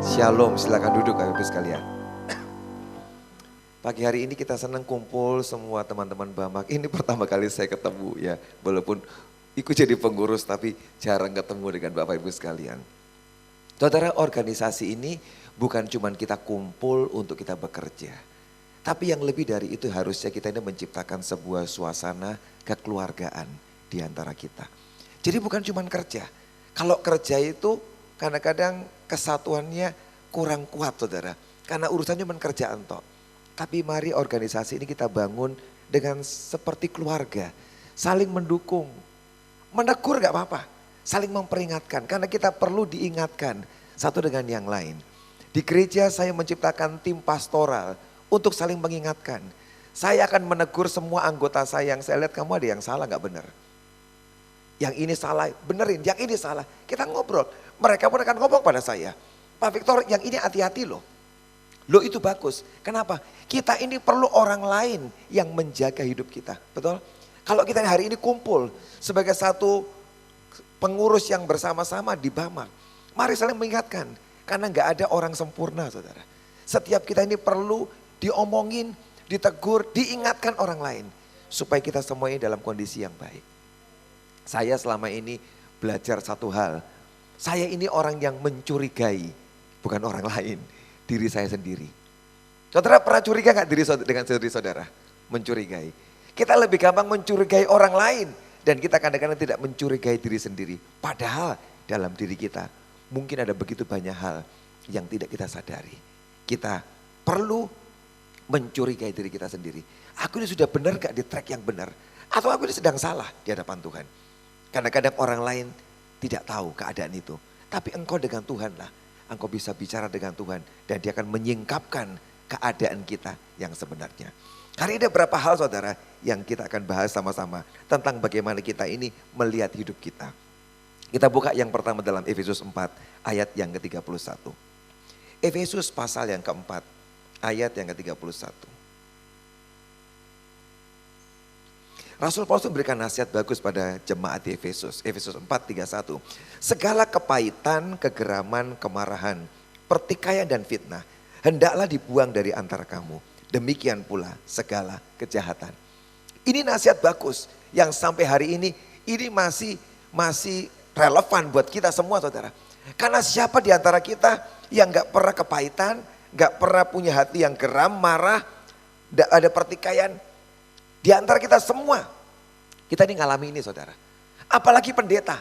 Shalom, silakan duduk Bapak Ibu sekalian. Pagi hari ini kita senang kumpul semua teman-teman Bamak. Ini pertama kali saya ketemu ya, walaupun ikut jadi pengurus tapi jarang ketemu dengan Bapak Ibu sekalian. Saudara, organisasi ini bukan cuma kita kumpul untuk kita bekerja. Tapi yang lebih dari itu harusnya kita ini menciptakan sebuah suasana kekeluargaan di antara kita. Jadi bukan cuma kerja. Kalau kerja itu kadang-kadang kesatuannya kurang kuat saudara. Karena urusannya cuma kerjaan toh. Tapi mari organisasi ini kita bangun dengan seperti keluarga. Saling mendukung. Menegur gak apa-apa. Saling memperingatkan. Karena kita perlu diingatkan satu dengan yang lain. Di gereja saya menciptakan tim pastoral untuk saling mengingatkan. Saya akan menegur semua anggota saya yang saya lihat kamu ada yang salah gak benar. Yang ini salah, benerin. Yang ini salah. Kita ngobrol. Mereka pun akan ngomong pada saya. Pak Victor yang ini hati-hati loh. Loh itu bagus. Kenapa? Kita ini perlu orang lain yang menjaga hidup kita. Betul? Kalau kita hari ini kumpul sebagai satu pengurus yang bersama-sama di Bamak. Mari saling mengingatkan. Karena gak ada orang sempurna saudara. Setiap kita ini perlu diomongin, ditegur, diingatkan orang lain. Supaya kita semuanya dalam kondisi yang baik. Saya selama ini belajar satu hal. Saya ini orang yang mencurigai. Bukan orang lain. Diri saya sendiri. Saudara pernah curiga gak dengan diri saudara? Mencurigai. Kita lebih gampang mencurigai orang lain. Dan kita kadang-kadang tidak mencurigai diri sendiri. Padahal dalam diri kita mungkin ada begitu banyak hal yang tidak kita sadari. Kita perlu mencurigai diri kita sendiri. Aku ini sudah benar gak di track yang benar? Atau aku ini sedang salah di hadapan Tuhan? Kadang-kadang orang lain tidak tahu keadaan itu. Tapi engkau dengan Tuhan lah. Engkau bisa bicara dengan Tuhan dan dia akan menyingkapkan keadaan kita yang sebenarnya. Hari ini ada beberapa hal saudara yang kita akan bahas sama-sama tentang bagaimana kita ini melihat hidup kita. Kita buka yang pertama dalam Efesus 4 ayat yang ke-31. Efesus pasal yang keempat ayat yang ke-31. Rasul Paulus memberikan nasihat bagus pada jemaat di Efesus. Efesus 4:31. Segala kepahitan, kegeraman, kemarahan, pertikaian dan fitnah hendaklah dibuang dari antara kamu. Demikian pula segala kejahatan. Ini nasihat bagus yang sampai hari ini masih relevan buat kita semua saudara. Karena siapa di antara kita yang gak pernah kepahitan, gak pernah punya hati yang geram, marah, ada pertikaian. Di antara kita semua, kita ini ngalami ini saudara. Apalagi pendeta.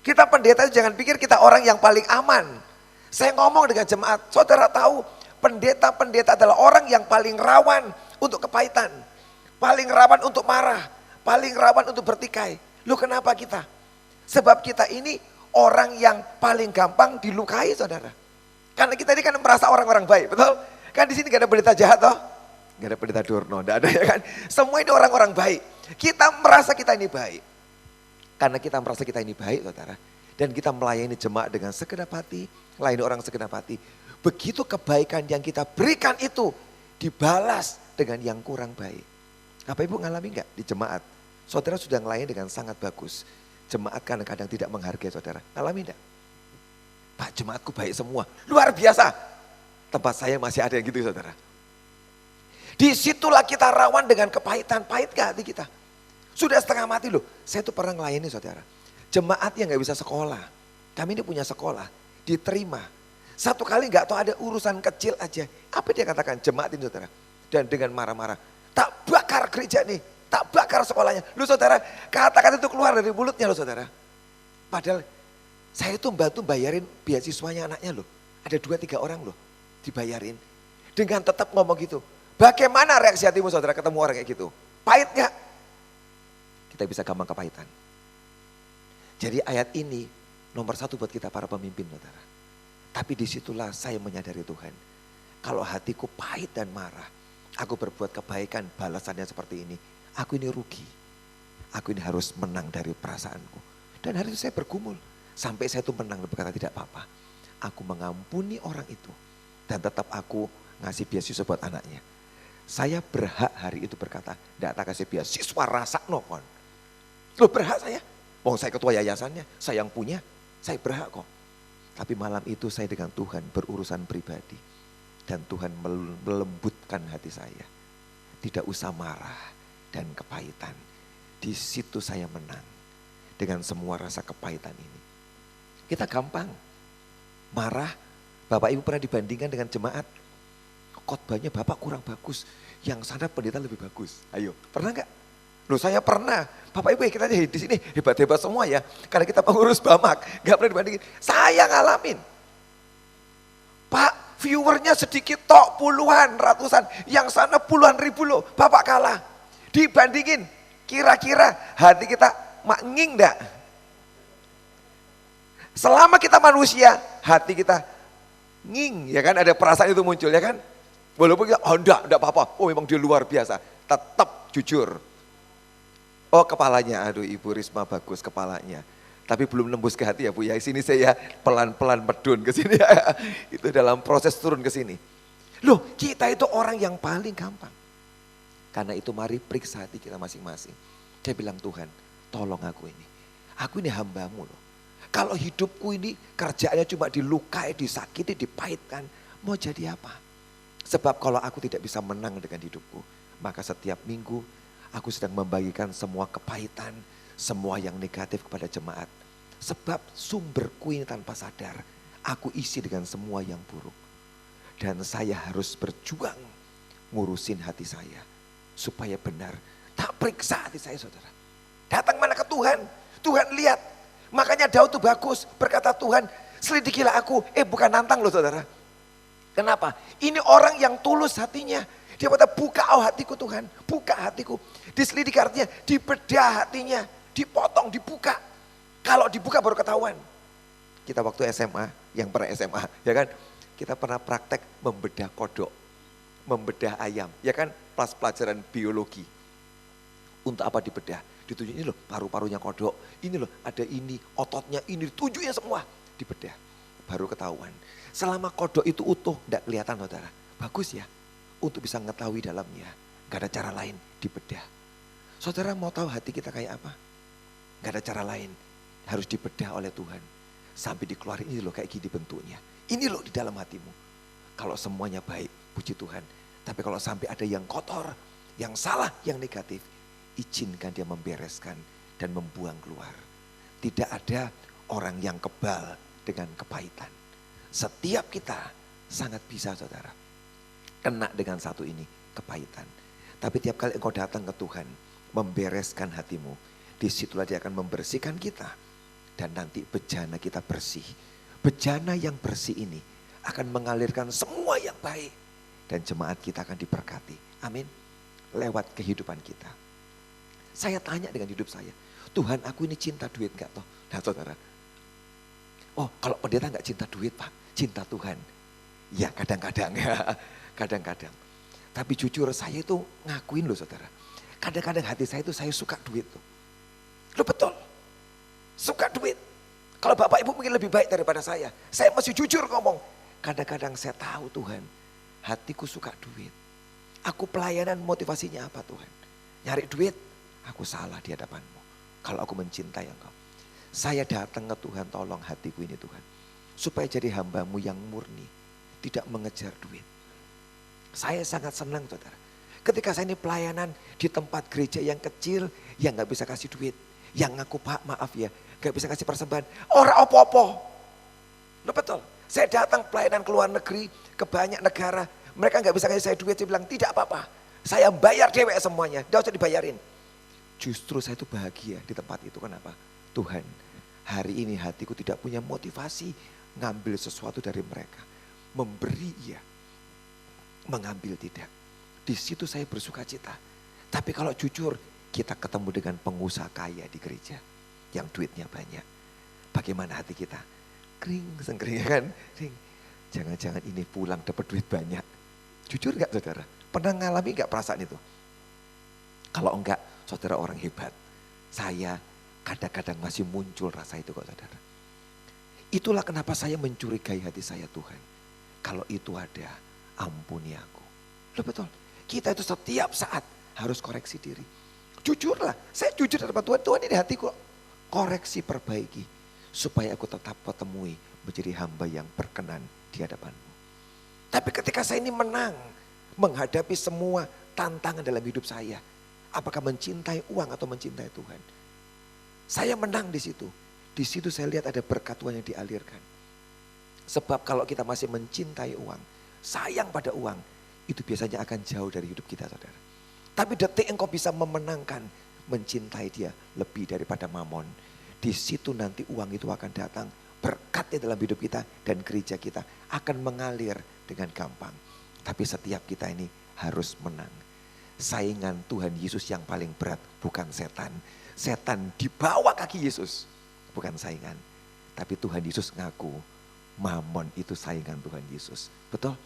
Kita pendeta jangan pikir kita orang yang paling aman. Saya ngomong dengan jemaat, saudara tahu pendeta-pendeta adalah orang yang paling rawan untuk kepahitan. Paling rawan untuk marah, paling rawan untuk bertikai. Loh kenapa kita? Sebab kita ini orang yang paling gampang dilukai saudara. Karena kita ini kan merasa orang-orang baik, betul? Kan di sini gak ada pendeta jahat toh? Gak ada pendeta Durno, gak ada ya kan. Semua ini orang-orang baik. Kita merasa kita ini baik. Karena kita merasa kita ini baik saudara. Dan kita melayani jemaat dengan segenap hati. Melayani orang segenap hati. Begitu kebaikan yang kita berikan itu dibalas dengan yang kurang baik. Bapak Ibu ngalami gak di jemaat? Saudara sudah melayani dengan sangat bagus. Jemaat kadang-kadang tidak menghargai saudara. Ngalami gak? Pak jemaatku baik semua. Luar biasa. Tempat saya masih ada yang gitu saudara. Disitulah kita rawan dengan kepahitan. Pahit gak hati kita? Sudah setengah mati loh. Saya tuh pernah ngelayani saudara. Jemaat yang gak bisa sekolah. Kami ini punya sekolah. Diterima. Satu kali gak tahu ada urusan kecil aja. Apa dia katakan jemaat ini saudara. Dan dengan marah-marah. Tak bakar gereja nih. Tak bakar sekolahnya. Lu saudara kata-kata itu keluar dari mulutnya loh saudara. Padahal saya itu bantu bayarin beasiswanya anaknya loh. Ada 2-3 orang loh dibayarin. Dengan tetap ngomong gitu. Bagaimana reaksi hatimu saudara ketemu orang kayak gitu? Pahit gak? Kita bisa gampang kepahitan. Jadi ayat ini nomor 1 buat kita para pemimpin saudara. Tapi disitulah saya menyadari Tuhan. Kalau hatiku pahit dan marah. Aku berbuat kebaikan balasannya seperti ini. Aku ini rugi. Aku ini harus menang dari perasaanku. Dan hari itu saya bergumul. Sampai saya itu menang dan berkata tidak apa-apa. Aku mengampuni orang itu. Dan tetap aku ngasih beasiswa buat anaknya. Saya berhak hari itu berkata, tidak tak kasih beasiswa rasa nopon. Loh berhak saya. Wong saya ketua yayasannya, saya yang punya, saya berhak kok. Tapi malam itu saya dengan Tuhan berurusan pribadi. Dan Tuhan melembutkan hati saya. Tidak usah marah dan kepahitan. Di situ saya menang dengan semua rasa kepahitan ini. Kita gampang marah. Bapak Ibu pernah dibandingkan dengan jemaat. Khotbahnya Bapak kurang bagus. Yang sana pendeta lebih bagus. Ayo, pernah enggak? Loh saya pernah. Bapak Ibu kita di sini hebat-hebat semua ya. Karena kita pengurus Bamak. Enggak pernah dibandingin. Saya ngalamin. Pak, viewernya sedikit tok, puluhan, ratusan. Yang sana puluhan ribu loh. Bapak kalah. Dibandingin. Kira-kira hati kita nging enggak? Selama kita manusia, hati kita nging, ya kan, ada perasaan itu muncul, ya kan. Walaupun kita, oh enggak apa-apa, oh memang dia luar biasa, tetap jujur. Oh kepalanya, aduh Ibu Risma bagus kepalanya. Tapi belum nembus ke hati ya Bu ya, sini saya pelan-pelan medun ke sini. Itu dalam proses turun ke sini. Loh kita itu orang yang paling gampang. Karena itu mari periksa hati kita masing-masing. Saya bilang Tuhan, tolong aku ini. Aku ini hambamu loh. Kalau hidupku ini kerjaannya cuma dilukai, disakiti, dipahitkan. Mau jadi apa? Sebab kalau aku tidak bisa menang dengan hidupku. Maka setiap minggu aku sedang membagikan semua kepahitan, semua yang negatif kepada jemaat. Sebab sumberku ini tanpa sadar. Aku isi dengan semua yang buruk. Dan saya harus berjuang ngurusin hati saya. Supaya benar. Tak periksa hati saya saudara. Datang mana ke Tuhan. Tuhan lihat. Makanya Daud itu bagus, berkata Tuhan selidikilah aku, bukan nantang loh saudara. Kenapa? Ini orang yang tulus hatinya. Dia berkata buka hatiku Tuhan, buka hatiku. Diselidiki artinya dibedah hatinya, dipotong, dibuka. Kalau dibuka baru ketahuan. Kita waktu SMA, yang pernah SMA ya kan. Kita pernah praktek membedah kodok, membedah ayam. Ya kan pas pelajaran biologi. Untuk apa dibedah? Ditunjuk ini loh paru-parunya kodok, ini loh ada ini, ototnya ini, ditunjuknya semua. Dibedah, baru ketahuan. Selama kodok itu utuh, tidak kelihatan saudara. Bagus ya, untuk bisa mengetahui dalamnya. Gak ada cara lain, dibedah. Saudara mau tahu hati kita kayak apa? Gak ada cara lain, harus dibedah oleh Tuhan. Sampai dikeluarin ini loh kayak gini bentuknya. Ini loh di dalam hatimu. Kalau semuanya baik, puji Tuhan. Tapi kalau sampai ada yang kotor, yang salah, yang negatif, izinkan dia membereskan dan membuang keluar. Tidak ada orang yang kebal dengan kepahitan. Setiap kita sangat bisa saudara. Kena dengan satu ini, kepahitan. Tapi tiap kali engkau datang ke Tuhan, membereskan hatimu. Disitulah dia akan membersihkan kita. Dan nanti bejana kita bersih. Bejana yang bersih ini akan mengalirkan semua yang baik. Dan jemaat kita akan diberkati. Amin. Lewat kehidupan kita. Saya tanya dengan hidup saya, Tuhan aku ini cinta duit gak toh? Nah saudara, oh kalau pendeta gak cinta duit Pak, cinta Tuhan. Ya kadang-kadang ya, kadang-kadang. Tapi jujur saya itu ngakuin loh saudara. Kadang-kadang hati saya itu saya suka duit tuh. Loh betul, suka duit. Kalau Bapak Ibu mungkin lebih baik daripada saya masih jujur ngomong. Kadang-kadang saya tahu Tuhan, hatiku suka duit. Aku pelayanan motivasinya apa Tuhan? Nyari duit. Aku salah di hadapan-Mu. Kalau aku mencintai Engkau. Saya datang ke Tuhan, tolong hatiku ini Tuhan. Supaya jadi hamba-Mu yang murni. Tidak mengejar duit. Saya sangat senang saudara. Ketika saya ini pelayanan di tempat gereja yang kecil. Yang gak bisa kasih duit. Yang ngaku Pak maaf ya. Gak bisa kasih persembahan. Orang opo-opo. Loh betul. Saya datang pelayanan ke luar negeri. Ke banyak negara. Mereka gak bisa kasih saya duit. Saya bilang tidak apa-apa. Saya bayar dewek semuanya. Tidak usah dibayarin. Justru saya itu bahagia di tempat itu. Kenapa? Tuhan, hari ini hatiku tidak punya motivasi ngambil sesuatu dari mereka. Memberi iya, mengambil tidak. Di situ saya bersuka cita. Tapi kalau jujur, kita ketemu dengan pengusaha kaya di gereja. Yang duitnya banyak. Bagaimana hati kita? Kering, sengkering kan? Jangan-jangan ini pulang dapat duit banyak. Jujur gak saudara? Pernah ngalami gak perasaan itu? Kalau enggak, saudara orang hebat. Saya kadang-kadang masih muncul rasa itu kok saudara. Itulah kenapa saya mencurigai hati saya Tuhan. Kalau itu ada, ampuni aku. Loh betul, kita itu setiap saat harus koreksi diri. Jujurlah, saya jujur di depan Tuhan. Tuhan ini hatiku koreksi perbaiki. Supaya aku tetap menemui menjadi hamba yang berkenan di hadapan-Mu. Tapi ketika saya ini menang, menghadapi semua tantangan dalam hidup saya, apakah mencintai uang atau mencintai Tuhan? Saya menang di situ. Di situ saya lihat ada berkat Tuhan yang dialirkan. Sebab kalau kita masih mencintai uang, sayang pada uang, itu biasanya akan jauh dari hidup kita, saudara. Tapi detik engkau bisa memenangkan, mencintai dia lebih daripada mamon. Di situ nanti uang itu akan datang. Berkatnya dalam hidup kita dan gereja kita akan mengalir dengan gampang. Tapi setiap kita ini harus menang. Saingan Tuhan Yesus yang paling berat bukan setan. Setan di bawah kaki Yesus, bukan saingan. Tapi Tuhan Yesus ngaku mamon itu saingan Tuhan Yesus. Betul?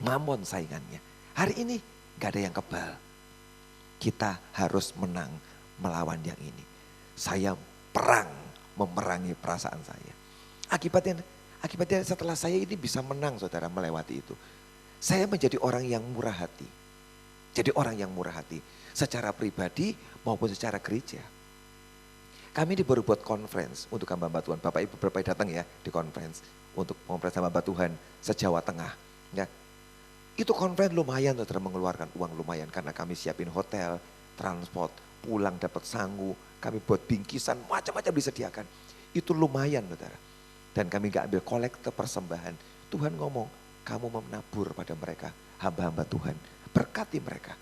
Mamon saingannya. Hari ini gak ada yang kebal. Kita harus menang melawan yang ini. Saya perang memerangi perasaan saya. Akibatnya setelah saya ini bisa menang, saudara, melewati itu. Saya menjadi orang yang murah hati. Jadi orang yang murah hati. Secara pribadi maupun secara gereja. Kami ini baru buat conference untuk hamba Tuhan. Bapak Ibu berapa yang datang ya di conference. Untuk conference hamba Tuhan se-Jawa Tengah. Ya. Itu conference lumayan, saudara, mengeluarkan uang lumayan. Karena kami siapin hotel, transport, pulang dapat sangu. Kami buat bingkisan, macam-macam disediakan. Itu lumayan, saudara. Dan kami gak ambil kolekte persembahan. Tuhan ngomong, kamu menabur pada mereka, hamba-hamba Tuhan. Berkati mereka.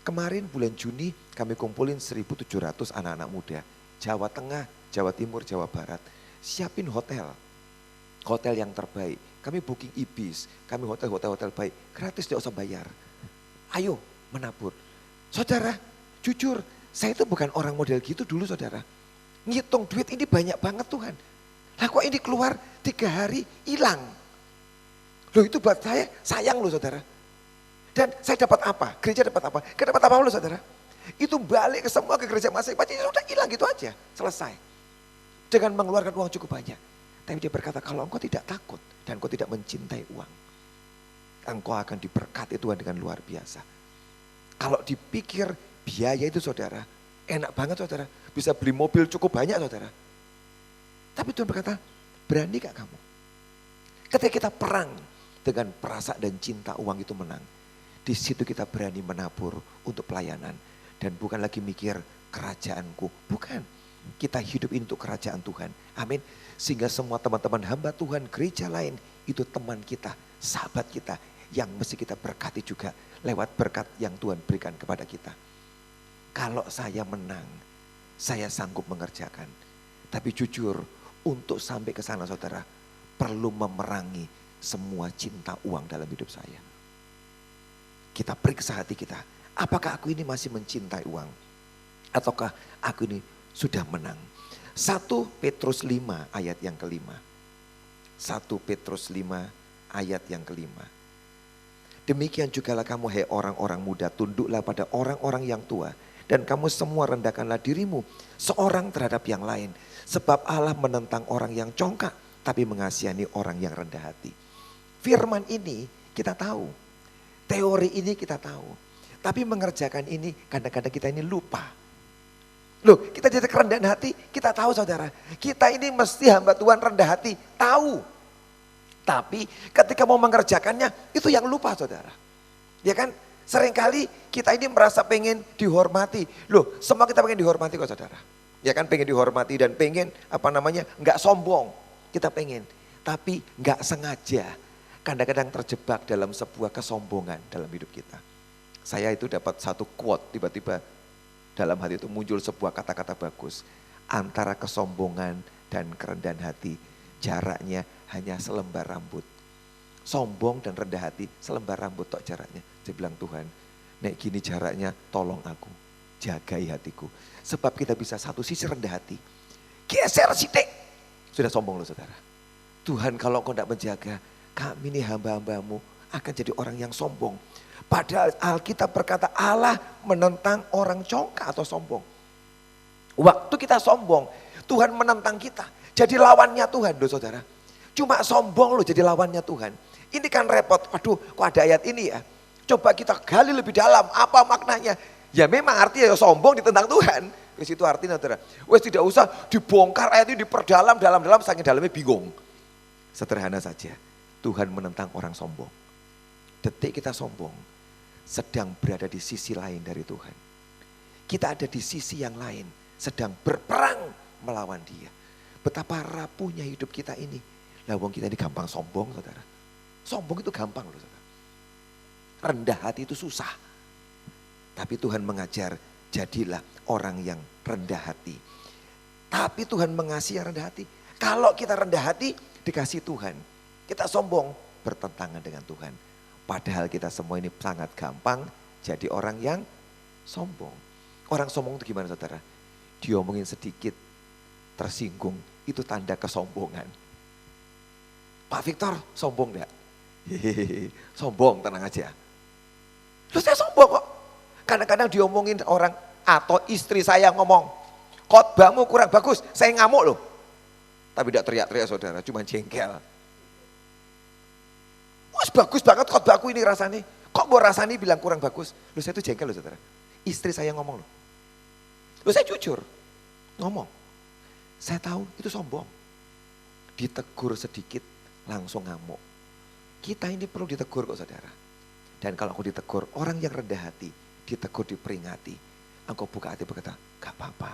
Kemarin bulan Juni kami kumpulin 1.700 anak-anak muda. Jawa Tengah, Jawa Timur, Jawa Barat. Siapin hotel. Hotel yang terbaik. Kami booking Ibis, kami hotel-hotel baik. Gratis, tidak usah bayar. Ayo menabur. Saudara, jujur, saya itu bukan orang model gitu dulu, saudara. Ngitung duit ini banyak banget Tuhan. Lah kok ini keluar 3 hari hilang. Loh itu buat saya sayang loh, saudara. Dan saya dapat apa? Gereja dapat apa? Gak dapat apa loh, saudara. Itu balik ke semua ke gereja masing-masing, sudah hilang gitu aja. Selesai. Dengan mengeluarkan uang cukup banyak. Tapi dia berkata, kalau engkau tidak takut dan engkau tidak mencintai uang, engkau akan diberkati Tuhan dengan luar biasa. Kalau dipikir biaya itu, saudara, enak banget, saudara. Bisa beli mobil cukup banyak, saudara. Tapi Tuhan berkata, berani gak kamu? Ketika kita perang dengan perasaan dan cinta uang itu menang. Di situ kita berani menabur untuk pelayanan. Dan bukan lagi mikir kerajaanku. Bukan. Kita hidup ini untuk kerajaan Tuhan. Amin. Sehingga semua teman-teman hamba Tuhan, gereja lain, itu teman kita, sahabat kita. Yang mesti kita berkati juga lewat berkat yang Tuhan berikan kepada kita. Kalau saya menang, saya sanggup mengerjakan. Tapi jujur, untuk sampai ke sana, saudara, perlu memerangi semua cinta uang dalam hidup saya. Kita periksa hati kita. Apakah aku ini masih mencintai uang? Ataukah aku ini sudah menang? 1 Petrus 5 ayat yang kelima. 1 Petrus 5 ayat yang kelima. Demikian jugalah kamu, hai orang-orang muda, tunduklah pada orang-orang yang tua. Dan kamu semua rendahkanlah dirimu seorang terhadap yang lain. Sebab Allah menentang orang yang congkak, tapi mengasihani orang yang rendah hati. Firman ini kita tahu. Teori ini kita tahu. Tapi mengerjakan ini kadang-kadang kita ini lupa. Loh, kita jadi kerendahan hati, kita tahu, saudara. Kita ini mesti hamba Tuhan rendah hati, tahu. Tapi ketika mau mengerjakannya, itu yang lupa, saudara. Ya kan? Seringkali kita ini merasa pengen dihormati. Loh, semua kita pengen dihormati kok, saudara. Ya kan, pengen dihormati dan pengen nggak sombong. Kita pengen, tapi nggak sengaja. Kadang-kadang terjebak dalam sebuah kesombongan dalam hidup kita. Saya itu dapat satu quote, tiba-tiba dalam hati itu muncul sebuah kata-kata bagus. Antara kesombongan dan kerendahan hati, jaraknya hanya selembar rambut. Sombong dan rendah hati, selembar rambut tok jaraknya. Saya bilang, Tuhan, nek gini jaraknya, tolong aku, jagai hatiku. Sebab kita bisa satu sisi rendah hati, geser sidik, sudah sombong loh, saudara. Tuhan, kalau kau tidak menjaga, kami ini hamba-hambamu akan jadi orang yang sombong. Padahal Alkitab berkata Allah menentang orang congkak atau sombong. Waktu kita sombong, Tuhan menentang kita. Jadi lawannya Tuhan loh, saudara. Cuma sombong loh jadi lawannya Tuhan. Ini kan repot. Waduh, kok ada ayat ini ya? Coba kita gali lebih dalam. Apa maknanya? Ya memang artinya sombong ditentang Tuhan. Wes itu artinya, saudara. Wes tidak usah dibongkar ayat ini, diperdalam, dalam-dalam, saking dalamnya bingung. Sederhana saja, Tuhan menentang orang sombong. Detik kita sombong, sedang berada di sisi lain dari Tuhan. Kita ada di sisi yang lain, sedang berperang melawan dia. Betapa rapuhnya hidup kita ini. Lah wong kita ini gampang sombong, saudara. Sombong itu gampang loh, saudara. Rendah hati itu susah. Tapi Tuhan mengajar, jadilah orang yang rendah hati. Tapi Tuhan mengasihi yang rendah hati. Kalau kita rendah hati, dikasih Tuhan. Kita sombong, bertentangan dengan Tuhan. Padahal kita semua ini sangat gampang jadi orang yang sombong. Orang sombong itu gimana, saudara? Diomongin sedikit, tersinggung, itu tanda kesombongan. Pak Victor, sombong enggak? Hehehe, sombong, tenang aja. Loh, saya sombong kok. Kadang-kadang diomongin orang atau istri saya ngomong, khotbahmu kurang bagus, saya ngamuk loh. Tapi tidak teriak-teriak, saudara, cuma jengkel. Wah, bagus banget khotbahku ini rasanya. Kok mau rasanya bilang kurang bagus? Loh, saya itu jengkel loh, saudara. Istri saya ngomong loh. Loh, saya jujur ngomong. Saya tahu itu sombong. Ditegur sedikit langsung ngamuk. Kita ini perlu ditegur kok, saudara. Dan kalau aku ditegur, orang yang rendah hati, ditegur, diperingati. Engkau buka hati berkata, gak apa-apa,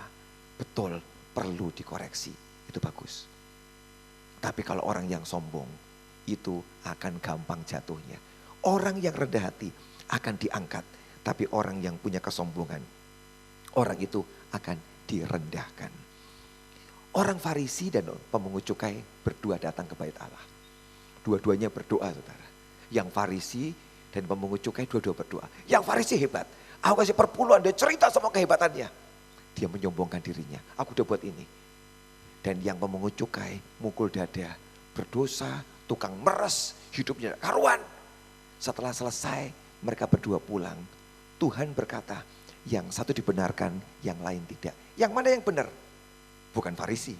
betul, perlu dikoreksi. Itu bagus. Tapi kalau orang yang sombong, itu akan gampang jatuhnya. Orang yang rendah hati akan diangkat. Tapi orang yang punya kesombongan, orang itu akan direndahkan. Orang Farisi dan pemungut cukai berdua datang ke bait Allah. Dua-duanya berdoa, saudara. Yang Farisi dan pemungut cukai dua-dua berdoa. Yang Farisi hebat. Aku kasih perpuluhan, dia cerita semua kehebatannya. Dia menyombongkan dirinya. Aku udah buat ini. Dan yang pemungut cukai mukul dada, berdosa, tukang meres, hidupnya karuan. Setelah selesai, mereka berdua pulang. Tuhan berkata, yang satu dibenarkan, yang lain tidak. Yang mana yang benar? Bukan Farisi,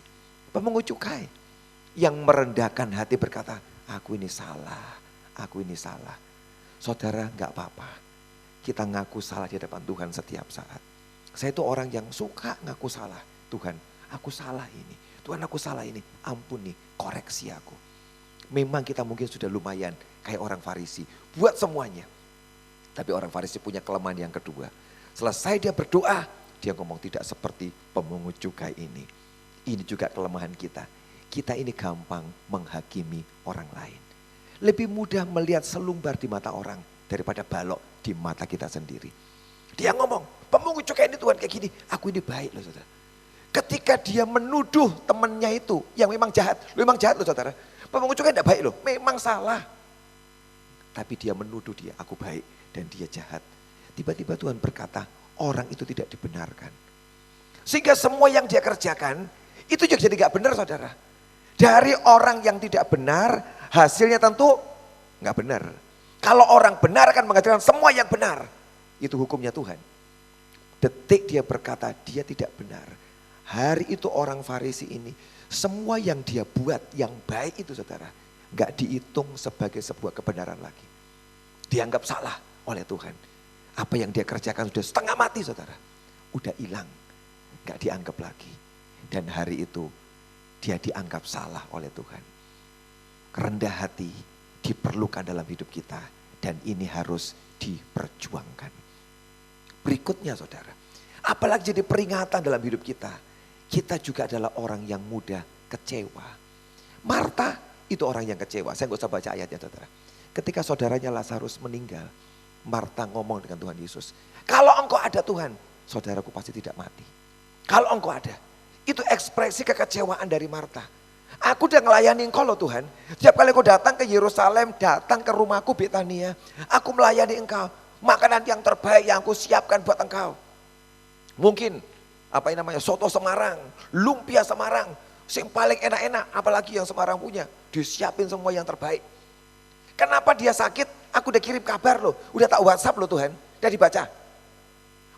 pemungut cukai. Yang merendahkan hati berkata, aku ini salah, aku ini salah. Saudara, enggak apa-apa. Kita ngaku salah di hadapan Tuhan setiap saat. Saya itu orang yang suka ngaku salah. Tuhan, aku salah ini. Tuhan, aku salah ini. Ampuni, koreksi aku. Memang kita mungkin sudah lumayan kayak orang Farisi. Buat semuanya. Tapi orang Farisi punya kelemahan yang kedua. Selesai dia berdoa, dia ngomong tidak seperti pemungut cukai ini. Ini juga kelemahan kita. Kita ini gampang menghakimi orang lain. Lebih mudah melihat selumbar di mata orang daripada balok di mata kita sendiri. Dia ngomong, pemungut cukai ini Tuhan kayak gini, aku ini baik loh, saudara. Ketika dia menuduh temannya itu yang memang jahat loh, saudara. Pemungut cukai tidak baik loh, memang salah. Tapi dia menuduh dia, aku baik dan dia jahat. Tiba-tiba Tuhan berkata, orang itu tidak dibenarkan. Sehingga semua yang dia kerjakan, itu juga jadi gak benar, saudara. Dari orang yang tidak benar, hasilnya tentu gak benar. Kalau orang benar akan mengatakan semua yang benar. Itu hukumnya Tuhan. Detik dia berkata dia tidak benar. Hari itu orang Farisi ini, semua yang dia buat yang baik itu, saudara, gak dihitung sebagai sebuah kebenaran lagi. Dianggap salah oleh Tuhan. Apa yang dia kerjakan sudah setengah mati, saudara. Udah hilang, gak dianggap lagi. Dan hari itu dia dianggap salah oleh Tuhan. Rendah hati diperlukan dalam hidup kita. Dan ini harus diperjuangkan. Berikutnya, saudara, apalagi jadi peringatan dalam hidup kita. Kita juga adalah orang yang mudah kecewa. Marta itu orang yang kecewa. Saya gak usah baca ayatnya, saudara. Ketika saudaranya Lazarus meninggal, Marta ngomong dengan Tuhan Yesus, kalau engkau ada Tuhan, saudaraku pasti tidak mati. Kalau engkau ada. Itu ekspresi kekecewaan dari Marta. Aku udah ngelayani engkau loh Tuhan. Setiap kali engkau datang ke Yerusalem, datang ke rumahku Betania, aku melayani engkau. Makanan yang terbaik yang aku siapkan buat engkau. Mungkin soto Semarang, lumpia Semarang, yang paling enak-enak, apalagi yang Semarang punya, disiapin semua yang terbaik. Kenapa dia sakit? Aku udah kirim kabar loh, udah tak WhatsApp loh Tuhan, udah dibaca.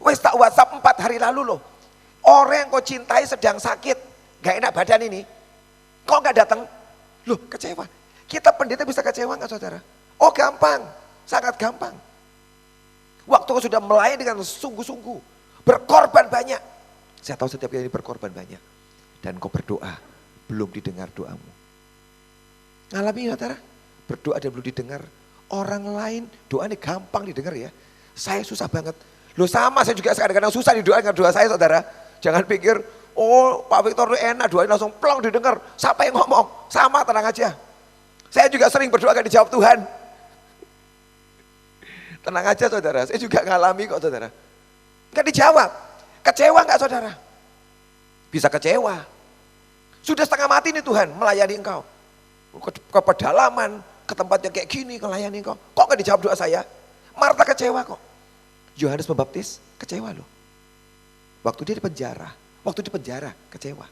Wes tak WhatsApp 4 hari lalu loh. Orang yang kau cintai sedang sakit, gak enak badan ini. Kok gak datang? Loh, kecewa. Kita pendeta bisa kecewa gak, saudara? Oh gampang, sangat gampang. Waktu kau sudah melayani dengan sungguh-sungguh, berkorban banyak. Saya tahu setiap kali berkorban banyak. Dan kau berdoa, belum didengar doamu. Ngalami saudara, berdoa dan belum didengar. Orang lain doanya gampang didengar ya. Saya susah banget. Loh sama, saya juga kadang-kadang susah didoakan doa saya saudara. Jangan pikir, oh Pak Victor itu enak doanya langsung plong didengar. Siapa yang ngomong? Sama, tenang aja. Saya juga sering berdoa gak dijawab Tuhan. Tenang aja saudara, saya juga ngalami kok saudara. Gak dijawab. Kecewa gak saudara? Bisa kecewa. Sudah setengah mati nih Tuhan melayani engkau. Ke pedalaman, ke tempat yang kayak gini melayani engkau. Kok gak dijawab doa saya? Marta kecewa kok. Yohanes Pembaptis kecewa loh. Waktu dia di penjara kecewa.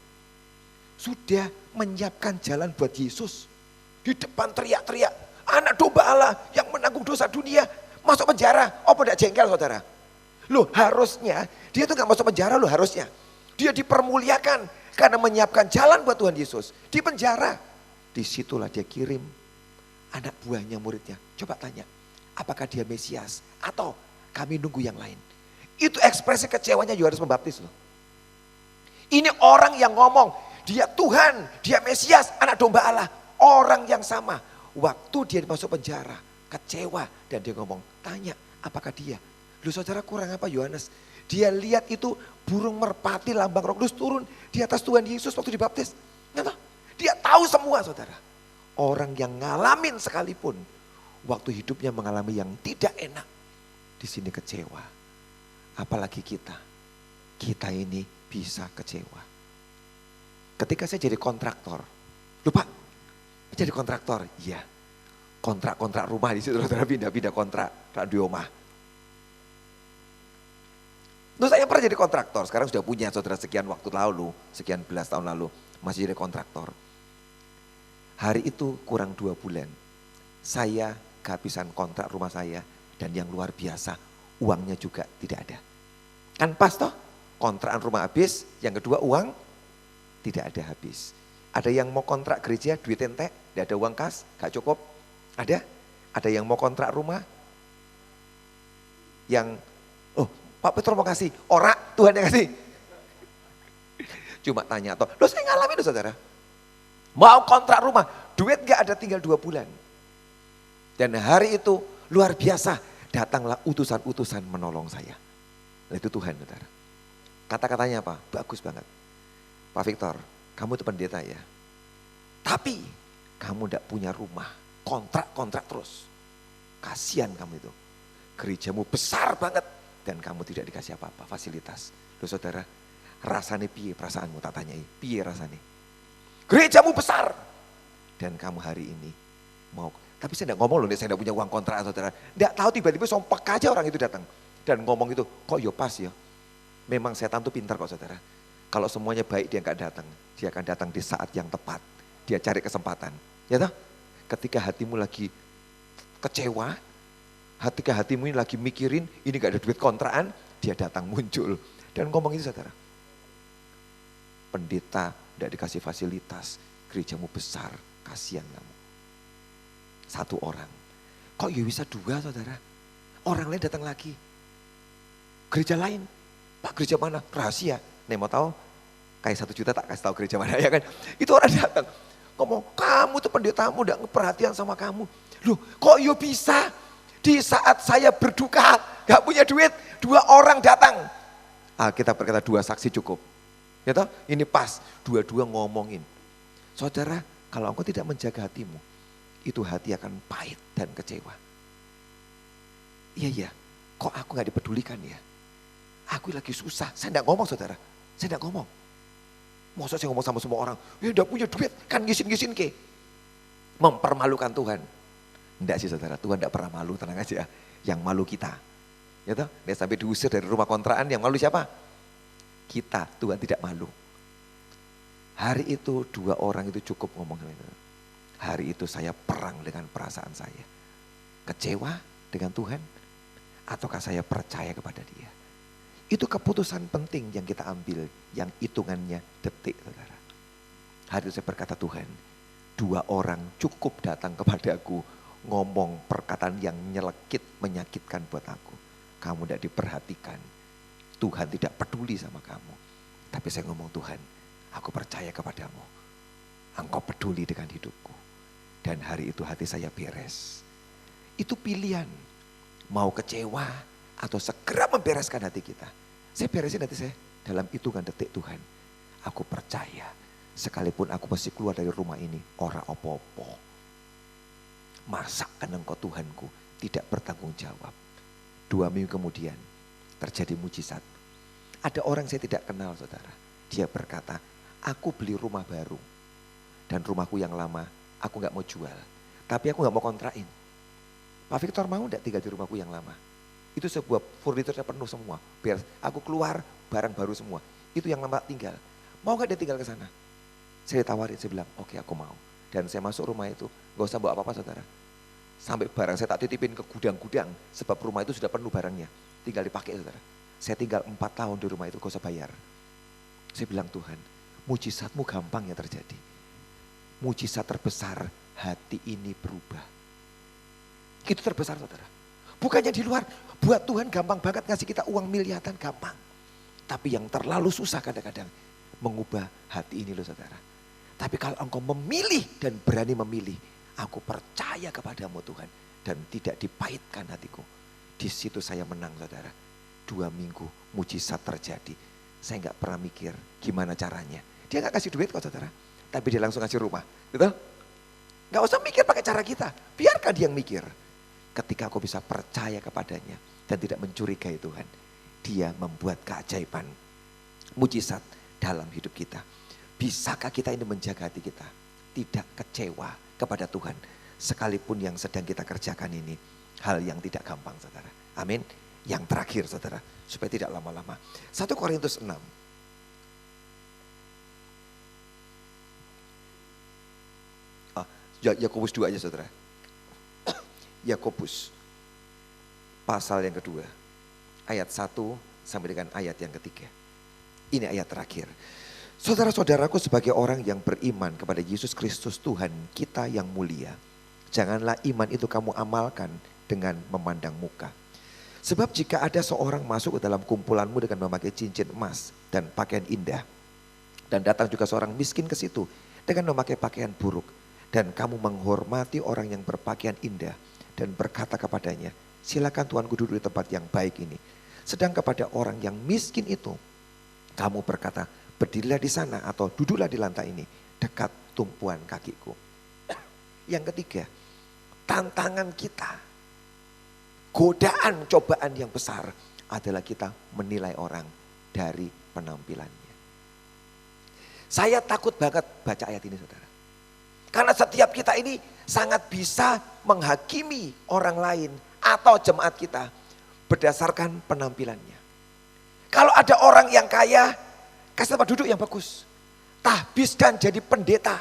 Sudah menyiapkan jalan buat Yesus. Di depan teriak-teriak, anak domba Allah yang menanggung dosa dunia masuk penjara. Oh tidak jengkel saudara? Loh harusnya, dia tuh gak masuk penjara loh harusnya. Dia dipermuliakan karena menyiapkan jalan buat Tuhan Yesus. Di penjara, disitulah dia kirim anak buahnya muridnya. Coba tanya, apakah dia Mesias atau kami nunggu yang lain? Itu ekspresi kecewanya Yohanes Pembaptis loh. Ini orang yang ngomong, dia Tuhan, dia Mesias, anak domba Allah. Orang yang sama, waktu dia masuk penjara, kecewa. Dan dia ngomong, tanya apakah dia? Loh saudara kurang apa Yohanes? Dia lihat itu burung merpati lambang Roh Kudus turun di atas Tuhan Yesus waktu dibaptis. Dia tahu semua saudara. Orang yang ngalamin sekalipun, waktu hidupnya mengalami yang tidak enak, di sini kecewa. Apalagi kita ini bisa kecewa. Ketika saya jadi kontraktor, lupa jadi kontraktor, iya. Kontrak-kontrak rumah di situ saudara pindah-pindah kontrak di rumah. Terus saya pernah jadi kontraktor, sekarang sudah punya saudara sekian waktu lalu, sekian belas tahun lalu masih jadi kontraktor. Hari itu kurang 2 bulan, saya kehabisan kontrak rumah saya dan yang luar biasa uangnya juga tidak ada. Kan pas toh, kontrakan rumah habis, yang kedua uang tidak ada habis. Ada yang mau kontrak gereja duit entek, tidak ada uang kas, gak cukup. Ada yang mau kontrak rumah, yang oh Pak Petro mau kasih, ora Tuhan yang kasih. Cuma tanya toh, loh saya ngalamin loh saudara. Mau kontrak rumah, duit gak ada tinggal 2 bulan. Dan hari itu luar biasa, datanglah utusan-utusan menolong saya. Nah, itu Tuhan saudara. Kata-katanya apa? Bagus banget. Pak Victor, kamu itu pendeta ya. Tapi kamu tidak punya rumah, kontrak terus. Kasihan kamu itu. Gerejamu besar banget dan kamu tidak dikasih apa-apa, fasilitas. Loh saudara, rasanya piye perasaanmu tak tanyai, piye rasanya? Gerejamu besar dan kamu hari ini mau, tapi saya tidak ngomong loh, saya tidak punya uang kontrak saudara. Tidak tahu tiba-tiba sompek aja orang itu datang dan ngomong itu, kok yo pas ya. Memang setan tuh pintar kok saudara. Kalau semuanya baik dia nggak datang, dia akan datang di saat yang tepat. Dia cari kesempatan, ya toh? Ketika hatimu lagi kecewa, ketika hatimu ini lagi mikirin, ini gak ada duit kontrakan, dia datang muncul. Dan ngomong itu saudara, pendeta tidak dikasih fasilitas, gerejamu besar, kasihan kamu. 1 orang, kok ya bisa 2 saudara? Orang lain datang lagi, gereja lain, Pak gereja mana? Rahasia, nih mau tahu? Kayak 1 juta tak kasih tahu gereja mana ya kan? Itu orang datang, ngomong kamu tuh pendetamu tidak perhatian sama kamu. Loh kok yo bisa? Di saat saya berduka, gak punya duit, 2 orang datang. Kita berkata 2 saksi cukup. Ya toh? Ini pas, 2-2 ngomongin. Saudara, kalau engkau tidak menjaga hatimu, itu hati akan pahit dan kecewa. Iya, kok aku gak dipedulikan ya? Aku lagi susah, saya tidak ngomong saudara, saya tidak ngomong. Masa saya ngomong sama semua orang, ya udah punya duit, kan gisin-gisin ke. Mempermalukan Tuhan. Enggak sih saudara, Tuhan tidak pernah malu, tenang aja. Yang malu kita. Ya toh, dia sampai diusir dari rumah kontrakan, yang malu siapa? Kita, Tuhan tidak malu. Hari itu 2 orang itu cukup ngomong. Hari itu saya perang dengan perasaan saya. Kecewa dengan Tuhan, ataukah saya percaya kepada dia? Itu keputusan penting yang kita ambil, yang hitungannya detik saudara. Hari itu saya berkata Tuhan, 2 orang cukup datang kepadaku ngomong perkataan yang nyelekit, menyakitkan buat aku. Kamu tidak diperhatikan, Tuhan tidak peduli sama kamu. Tapi saya ngomong Tuhan, aku percaya kepadamu, Engkau peduli dengan hidupku. Dan hari itu hati saya beres. Itu pilihan. Mau kecewa atau segera membereskan hati kita. Saya beresin hati saya dalam hitungan detik Tuhan. Aku percaya sekalipun aku mesti keluar dari rumah ini, ora opo-opo. Masakan engkau Tuhanku tidak bertanggung jawab. 2 minggu kemudian terjadi mujizat. Ada orang saya tidak kenal saudara. Dia berkata, aku beli rumah baru. Dan rumahku yang lama aku gak mau jual. Tapi aku gak mau kontrain. Pak Victor mau gak tinggal di rumahku yang lama? Itu sebuah furniturnya penuh semua. Biar aku keluar barang baru semua. Itu yang lama tinggal. Mau gak dia tinggal ke sana? Saya ditawarin, saya bilang oke aku mau. Dan saya masuk rumah itu gak usah bawa apa-apa saudara. Sampai barang saya tak titipin ke gudang-gudang. Sebab rumah itu sudah penuh barangnya. Tinggal dipakai saudara. Saya tinggal 4 tahun di rumah itu gak usah bayar. Saya bilang Tuhan, mujizatmu gampang ya terjadi. Mujizat terbesar, hati ini berubah. Itu terbesar saudara. Bukannya di luar, buat Tuhan gampang banget ngasih kita uang miliaran gampang. Tapi yang terlalu susah kadang-kadang mengubah hati ini loh saudara. Tapi kalau engkau memilih dan berani memilih, aku percaya kepadamu Tuhan. Dan tidak dipahitkan hatiku. Di situ saya menang saudara. 2 minggu mujizat terjadi. Saya gak pernah mikir gimana caranya. Dia gak kasih duit kok saudara. Tapi dia langsung kasih rumah. Gitu? Gak usah mikir pakai cara kita. Biarkan dia yang mikir. Ketika aku bisa percaya kepadanya. Dan tidak mencurigai Tuhan. Dia membuat keajaiban. Mujizat dalam hidup kita. Bisakah kita ini menjaga hati kita? Tidak kecewa kepada Tuhan. Sekalipun yang sedang kita kerjakan ini. Hal yang tidak gampang saudara. Amin. Yang terakhir saudara. Supaya tidak lama-lama. 1 Korintus 6. Yakobus 2 aja saudara. Yakobus pasal yang kedua. Ayat 1 sampai dengan ayat yang ketiga. Ini ayat terakhir. Saudara-saudaraku sebagai orang yang beriman kepada Yesus Kristus Tuhan kita yang mulia. Janganlah iman itu kamu amalkan dengan memandang muka. Sebab jika ada seorang masuk ke dalam kumpulanmu dengan memakai cincin emas dan pakaian indah. Dan datang juga seorang miskin ke situ dengan memakai pakaian buruk. Dan kamu menghormati orang yang berpakaian indah dan berkata kepadanya, silakan tuanku duduk di tempat yang baik ini. Sedang kepada orang yang miskin itu, kamu berkata, berdirilah di sana atau duduklah di lantai ini, dekat tumpuan kakiku. Yang ketiga, tantangan kita, godaan cobaan yang besar adalah kita menilai orang dari penampilannya. Saya takut banget baca ayat ini saudara. Karena setiap kita ini sangat bisa menghakimi orang lain atau jemaat kita berdasarkan penampilannya. Kalau ada orang yang kaya, kasih tempat duduk yang bagus. Tahbiskan jadi pendeta.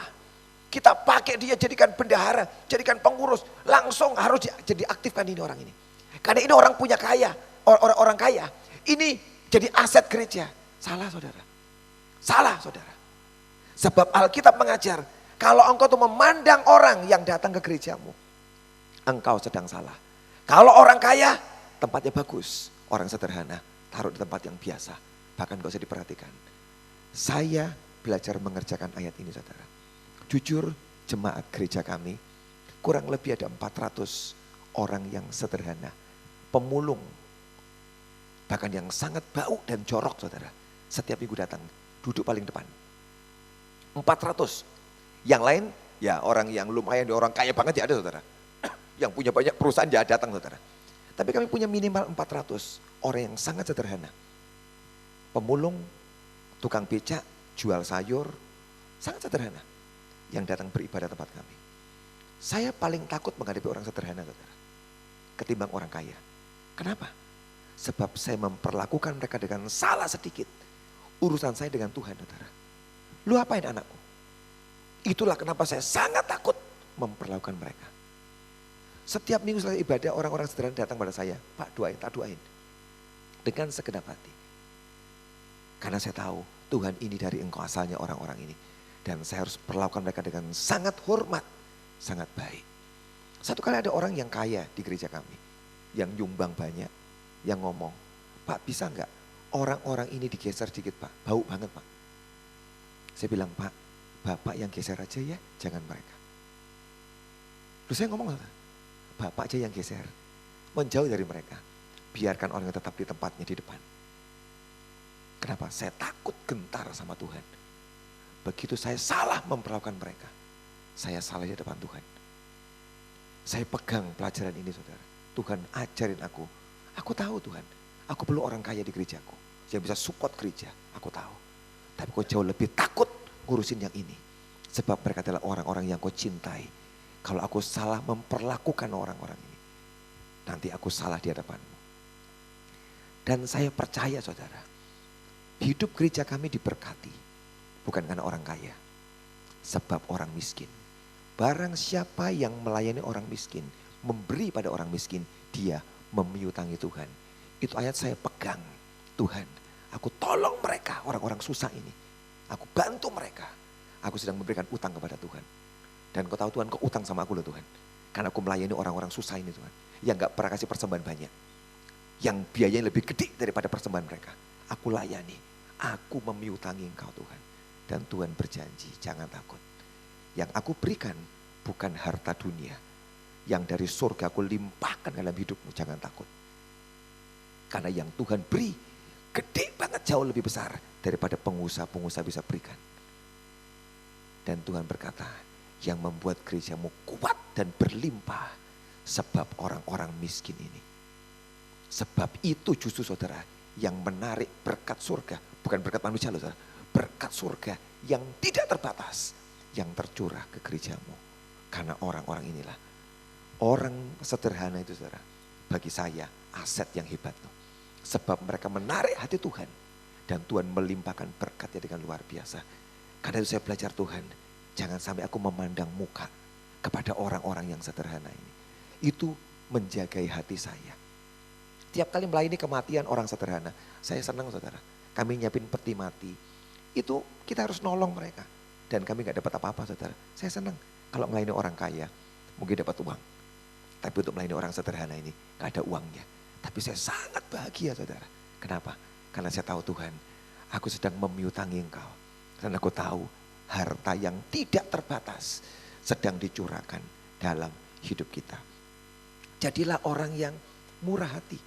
Kita pakai dia jadikan bendahara, jadikan pengurus. Langsung harus jadi aktifkan ini orang ini. Karena ini orang punya kaya, orang kaya. Ini jadi aset gereja. Salah saudara. Salah saudara. Sebab Alkitab mengajar, kalau engkau tuh memandang orang yang datang ke gerejamu, engkau sedang salah. Kalau orang kaya, tempatnya bagus. Orang sederhana, taruh di tempat yang biasa. Bahkan gak usah diperhatikan. Saya belajar mengerjakan ayat ini saudara. Jujur jemaat gereja kami, kurang lebih ada 400 orang yang sederhana. Pemulung. Bahkan yang sangat bau dan jorok saudara. Setiap minggu datang, duduk paling depan. 400. Yang lain ya orang yang lumayan, orang kaya banget ya ada saudara. Yang punya banyak perusahaan ya datang saudara. Tapi kami punya minimal 400 orang yang sangat sederhana. Pemulung, tukang becak, jual sayur, sangat sederhana. Yang datang beribadah tempat kami. Saya paling takut menghadapi orang sederhana saudara. Ketimbang orang kaya. Kenapa? Sebab saya memperlakukan mereka dengan salah sedikit. Urusan saya dengan Tuhan saudara. Lu apain anakku? Itulah kenapa saya sangat takut memperlakukan mereka. Setiap minggu setelah ibadah orang-orang sederhana datang pada saya. Pak doain, tak doain. Dengan segenap hati. Karena saya tahu Tuhan ini dari engkau asalnya orang-orang ini. Dan saya harus perlakukan mereka dengan sangat hormat. Sangat baik. Satu kali ada orang yang kaya di gereja kami. Yang nyumbang banyak. Yang ngomong, Pak bisa enggak orang-orang ini digeser dikit Pak. Bau banget Pak. Saya bilang Pak, Bapak yang geser aja ya, jangan mereka. Terus saya ngomong, Bapak aja yang geser. Menjauh dari mereka. Biarkan orang yang tetap di tempatnya di depan. Kenapa? Saya takut gentar sama Tuhan. Begitu saya salah memperlakukan mereka, saya salah di depan Tuhan. Saya pegang pelajaran ini saudara. Tuhan ajarin aku. Aku tahu Tuhan, aku perlu orang kaya di gerejaku. Yang bisa support gereja, aku tahu. Tapi kau jauh lebih takut ngurusin yang ini. Sebab mereka adalah orang-orang yang kau cintai. Kalau aku salah memperlakukan orang-orang ini, nanti aku salah di hadapanmu. Dan saya percaya saudara, hidup gereja kami diberkati. Bukan karena orang kaya, sebab orang miskin. Barang siapa yang melayani orang miskin, memberi pada orang miskin, dia memiutangi Tuhan. Itu ayat saya pegang. Tuhan, aku tolong mereka, orang-orang susah ini. Aku bantu mereka. Aku sedang memberikan utang kepada Tuhan. Dan kau tahu Tuhan, kau utang sama aku loh Tuhan. Karena aku melayani orang-orang susah ini Tuhan. Yang gak pernah kasih persembahan banyak. Yang biayanya lebih gede daripada persembahan mereka. Aku layani. Aku memiutangi engkau Tuhan. Dan Tuhan berjanji, jangan takut. Yang aku berikan bukan harta dunia. Yang dari surga aku limpahkan dalam hidupmu, jangan takut. Karena yang Tuhan beri, gede banget, jauh lebih besar daripada pengusaha-pengusaha bisa berikan. Dan Tuhan berkata, yang membuat gerejamu kuat dan berlimpah, sebab orang-orang miskin ini. Sebab itu justru saudara, yang menarik berkat surga, bukan berkat manusia loh saudara. Berkat surga yang tidak terbatas yang tercurah ke gerejamu. Karena orang-orang inilah, orang sederhana itu saudara, bagi saya aset yang hebat. Sebab mereka menarik hati Tuhan dan Tuhan melimpahkan berkatnya dengan luar biasa. Karena itu saya belajar Tuhan, jangan sampai aku memandang muka kepada orang-orang yang sederhana ini. Itu menjagai hati saya. Tiap kali melayani kematian orang sederhana, saya senang saudara. Kami nyiapin peti mati. Itu kita harus nolong mereka. Dan kami gak dapat apa-apa saudara. Saya senang kalau melayani orang kaya mungkin dapat uang. Tapi untuk melayani orang sederhana ini gak ada uangnya. Tapi saya sangat bahagia saudara. Kenapa? Karena saya tahu Tuhan, aku sedang memiutangi engkau. Dan aku tahu harta yang tidak terbatas sedang dicurahkan dalam hidup kita. Jadilah orang yang murah hati.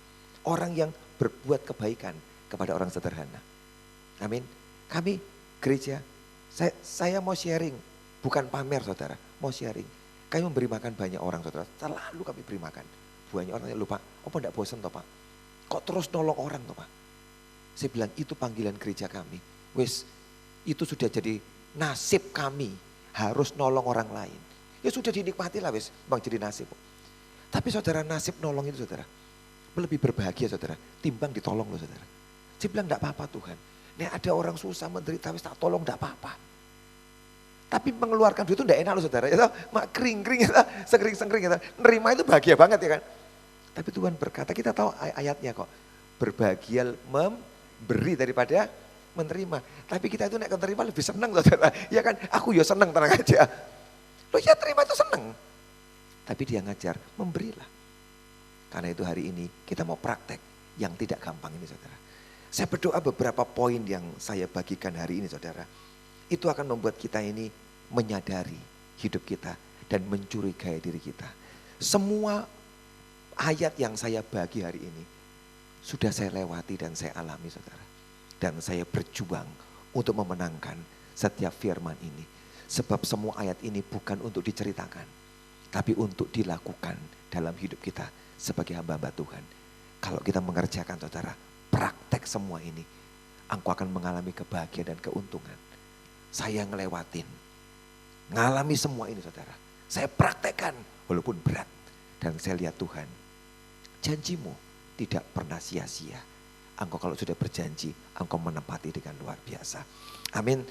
Orang yang berbuat kebaikan kepada orang sederhana. Amin. Kami gereja, saya mau sharing, bukan pamer saudara, mau sharing. Kami memberi makan banyak orang saudara, selalu kami beri makan. Banyak orang yang lupa, apa enggak bosan toh Pak? Kok terus nolong orang toh Pak? Saya bilang itu panggilan gereja kami. Wes, itu sudah jadi nasib kami, harus nolong orang lain. Ya sudah dinikmati lah wes, bang jadi nasib. Tapi saudara nasib nolong itu saudara, lebih berbahagia saudara, timbang ditolong loh saudara. Saya bilang enggak apa-apa Tuhan. Nih ada orang susah menderita, wis tak tolong enggak apa-apa. Tapi mengeluarkan duit itu enggak enak loh saudara. Ya, mak kering-kering, ya, sengkring-sengkring. Ya, nerima itu bahagia banget ya kan. Tapi Tuhan berkata, kita tahu ayatnya kok. Berbahagia memberi daripada menerima. Tapi kita itu nek menerima lebih senang saudara. Ya kan, aku ya senang tenang aja. Loh ya terima itu senang. Tapi dia ngajar, memberilah. Karena itu hari ini kita mau praktek yang tidak gampang ini saudara. Saya berdoa beberapa poin yang saya bagikan hari ini saudara. Itu akan membuat kita ini menyadari hidup kita dan mencurigai diri kita. Semua ayat yang saya bagi hari ini sudah saya lewati dan saya alami saudara. Dan saya berjuang untuk memenangkan setiap firman ini. Sebab semua ayat ini bukan untuk diceritakan, tapi untuk dilakukan dalam hidup kita sebagai hamba-hamba Tuhan. Kalau kita mengerjakan saudara, praktek semua ini, engkau akan mengalami kebahagiaan dan keuntungan. Saya ngelewatin, ngalami semua ini saudara. Saya praktekkan walaupun berat. Dan saya lihat Tuhan, janjimu tidak pernah sia-sia. Engkau kalau sudah berjanji, engkau menepati dengan luar biasa. Amin.